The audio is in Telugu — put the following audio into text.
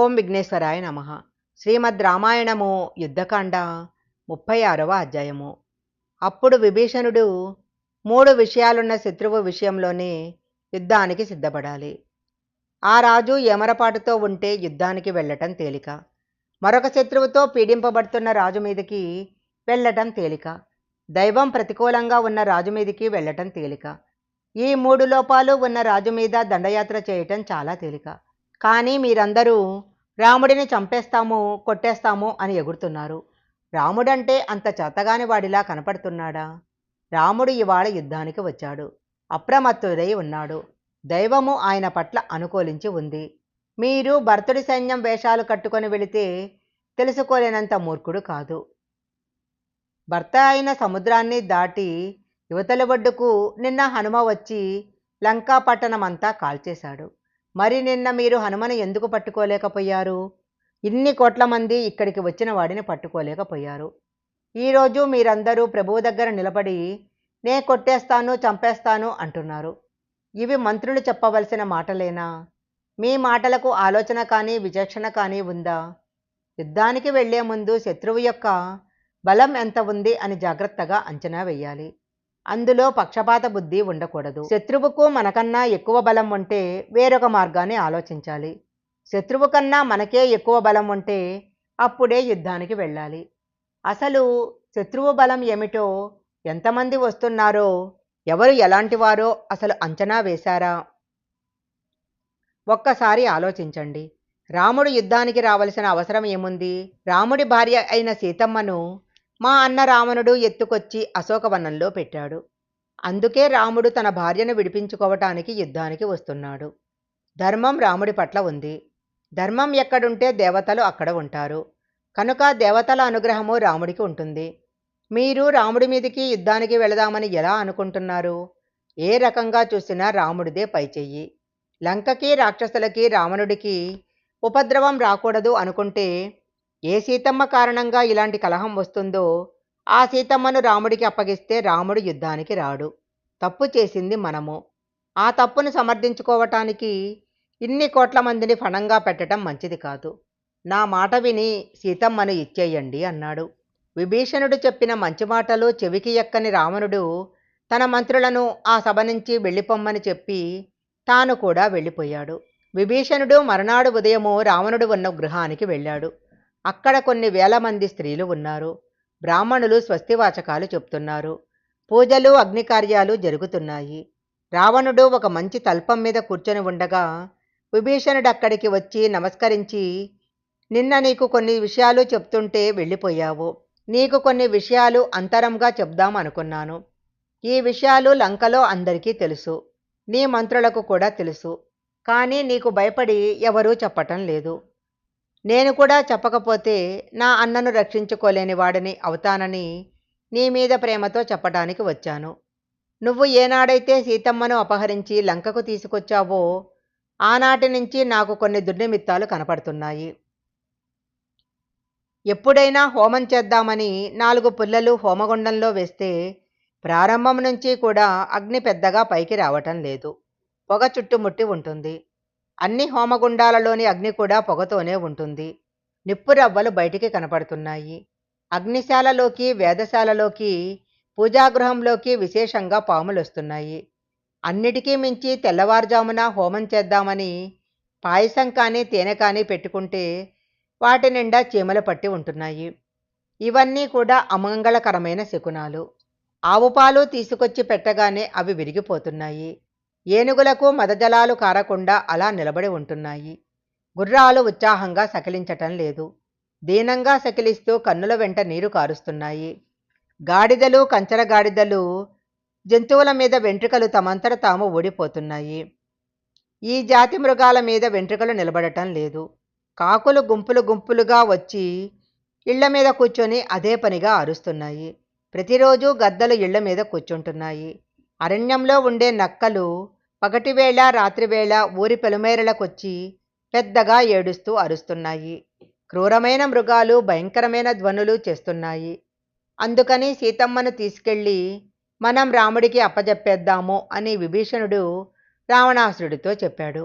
ఓం విఘ్నేశ్వరాయ నమః. శ్రీమద్ రామాయణము యుద్ధకాండ 36వ అధ్యాయము. అప్పుడు విభీషణుడు 3 విషయాలున్న శత్రువు విషయంలోనే యుద్ధానికి సిద్ధపడాలి. ఆ రాజు యమరపాటుతో ఉంటే యుద్ధానికి వెళ్ళటం తేలిక. మరొక శత్రువుతో పీడింపబడుతున్న రాజు మీదకి వెళ్ళటం తేలిక. దైవం ప్రతికూలంగా ఉన్న రాజు మీదకి వెళ్ళటం తేలిక. ఈ 3 లోపాలు ఉన్న రాజు మీద దండయాత్ర చేయటం చాలా తేలిక. కానీ మీరందరూ రాముడిని చంపేస్తాము, కొట్టేస్తాము అని ఎగురుతున్నారు. రాముడంటే అంత చేతగాని వాడిలా కనపడుతున్నాడా? రాముడు ఇవాళ యుద్ధానికి వచ్చాడు. అప్రమత్తుడై ఉన్నాడు. దైవము ఆయన పట్ల అనుకూలించి ఉంది. మీరు భరతుడి సైన్యం వేషాలు కట్టుకొని వెళితే తెలుసుకోలేనంత మూర్ఖుడు కాదు. భర్త అయిన సముద్రాన్ని దాటి యువతలి ఒడ్డుకు నిన్న హనుమ వచ్చి లంకా పట్టణమంతా కాల్చేశాడు. మరి నిన్న మీరు హనుమను ఎందుకు పట్టుకోలేకపోయారు? ఇన్ని కోట్ల మంది ఇక్కడికి వచ్చిన వాడిని పట్టుకోలేకపోయారు. ఈరోజు మీరందరూ ప్రభువు దగ్గర నిలబడి నే కొట్టేస్తాను, చంపేస్తాను అంటున్నారు. ఇవి మంత్రులు చెప్పవలసిన మాటలేనా? మీ మాటలకు ఆలోచన కానీ విచక్షణ కానీ ఉందా? యుద్ధానికి వెళ్లే ముందు శత్రువు యొక్క బలం ఎంత ఉంది అని జాగ్రత్తగా అంచనా వేయాలి. అందులో పక్షపాత బుద్ధి ఉండకూడదు. శత్రువుకు మనకన్నా ఎక్కువ బలం ఉంటే వేరొక మార్గాన్ని ఆలోచించాలి. శత్రువు కన్నా మనకే ఎక్కువ బలం ఉంటే అప్పుడే యుద్ధానికి వెళ్ళాలి. అసలు శత్రువు బలం ఏమిటో, ఎంతమంది వస్తున్నారో, ఎవరు ఎలాంటి వారో అసలు అంచనా వేశారా? ఒక్కసారి ఆలోచించండి. రాముడు యుద్ధానికి రావలసిన అవసరం ఏముంది? రాముడి భార్య అయిన సీతమ్మను మా అన్న రావణుడు ఎత్తుకొచ్చి అశోకవనంలో పెట్టాడు. అందుకే రాముడు తన భార్యను విడిపించుకోవటానికి యుద్ధానికి వస్తున్నాడు. ధర్మం రాముడి పట్ల ఉంది. ధర్మం ఎక్కడుంటే దేవతలు అక్కడ ఉంటారు. కనుక దేవతల అనుగ్రహము రాముడికి ఉంటుంది. మీరు రాముడి మీదికి యుద్ధానికి వెళదామని ఎలా అనుకుంటున్నారు? ఏ రకంగా చూసినా రాముడిదే పైచెయ్యి. లంకకి, రాక్షసులకి, రావణుడికి ఉపద్రవం రాకూడదు అనుకుంటే ఏ సీతమ్మ కారణంగా ఇలాంటి కలహం వస్తుందో ఆ సీతమ్మను రాముడికి అప్పగిస్తే రాముడు యుద్ధానికి రాడు. తప్పు చేసింది మనము. ఆ తప్పును సమర్థించుకోవటానికి ఇన్ని కోట్ల మందిని ఫణంగా పెట్టడం మంచిది కాదు. నా మాట విని సీతమ్మను ఇచ్చేయండి అన్నాడు. విభీషణుడు చెప్పిన మంచి మాటలు చెవికి ఎక్కని రావణుడు తన మంత్రులను ఆ సభ నుంచి వెళ్ళిపోమ్మని చెప్పి తాను కూడా వెళ్ళిపోయాడు. విభీషణుడు మరునాడు ఉదయము రావణుడు ఉన్న గృహానికి వెళ్ళాడు. అక్కడ కొన్ని వేల మంది స్త్రీలు ఉన్నారు. బ్రాహ్మణులు స్వస్తివాచకాలు చెప్తున్నారు. పూజలు, అగ్నికార్యాలు జరుగుతున్నాయి. రావణుడు ఒక మంచి తల్పం మీద కూర్చొని ఉండగా విభీషణుడు అక్కడికి వచ్చి నమస్కరించి, నిన్న నీకు కొన్ని విషయాలు చెప్తుంటే వెళ్ళిపోయావు. నీకు కొన్ని విషయాలు అంతరంగా చెప్దాం అనుకున్నాను. ఈ విషయాలు లంకలో అందరికీ తెలుసు, నీ మంత్రులకు కూడా తెలుసు. కానీ నీకు భయపడి ఎవరూ చెప్పటం లేదు. నేను కూడా చెప్పకపోతే నా అన్నను రక్షించుకోలేని వాడిని అవుతానని నీ మీద ప్రేమతో చెప్పడానికి వచ్చాను. నువ్వు ఏనాడైతే సీతమ్మను అపహరించి లంకకు తీసుకొచ్చావో ఆనాటి నుంచి నాకు కొన్ని దుర్నిమిత్తాలు కనపడుతున్నాయి. ఎప్పుడైనా హోమం చేద్దామని 4 పుల్లలు హోమగుండంలో వేస్తే ప్రారంభం నుంచి కూడా అగ్ని పెద్దగా పైకి రావటం లేదు. పొగ చుట్టుముట్టి ఉంటుంది. అన్ని హోమగుండాలలోని అగ్ని కూడా పొగతోనే ఉంటుంది. నిప్పురవ్వలు బయటికి కనపడుతున్నాయి. అగ్నిశాలలోకి, వేదశాలలోకి, పూజాగృహంలోకి విశేషంగా పాములు వస్తున్నాయి. అన్నిటికీ మించి తెల్లవారుజామున హోమం చేద్దామని పాయసం కానీ తేనె కానీ పెట్టుకుంటే వాటి నిండా చీమలు పట్టి ఉంటున్నాయి. ఇవన్నీ కూడా అమంగళకరమైన శకునాలు. ఆవు పాలు తీసుకొచ్చి పెట్టగానే అవి విరిగిపోతున్నాయి. ఏనుగులకు మదజలాలు కారకుండా అలా నిలబడి ఉంటున్నాయి. గుర్రాలు ఉత్సాహంగా సకిలించటం లేదు. దీనంగా సకిలిస్తూ కన్నుల వెంట నీరు కారుస్తున్నాయి. గాడిదలు, కంచర గాడిదలు జంతువుల మీద వెంట్రుకలు తమంతట తాము ఊడిపోతున్నాయి. ఈ జాతి మృగాల మీద వెంట్రుకలు నిలబడటం లేదు. కాకులు గుంపులు గుంపులుగా వచ్చి ఇళ్ల మీద కూర్చొని అదే పనిగా అరుస్తున్నాయి. ప్రతిరోజు గద్దలు ఇళ్ల మీద కూర్చుంటున్నాయి. అరణ్యంలో ఉండే నక్కలు పగటివేళ, రాత్రివేళ ఊరి పెలుమేరలకొచ్చి పెద్దగా ఏడుస్తూ అరుస్తున్నాయి. క్రూరమైన మృగాలు భయంకరమైన ధ్వనులు చేస్తున్నాయి. అందుకని సీతమ్మను తీసుకెళ్ళి మనం రాముడికి అప్పజెప్పేద్దాము అని విభీషణుడు రావణాసురుడితో చెప్పాడు.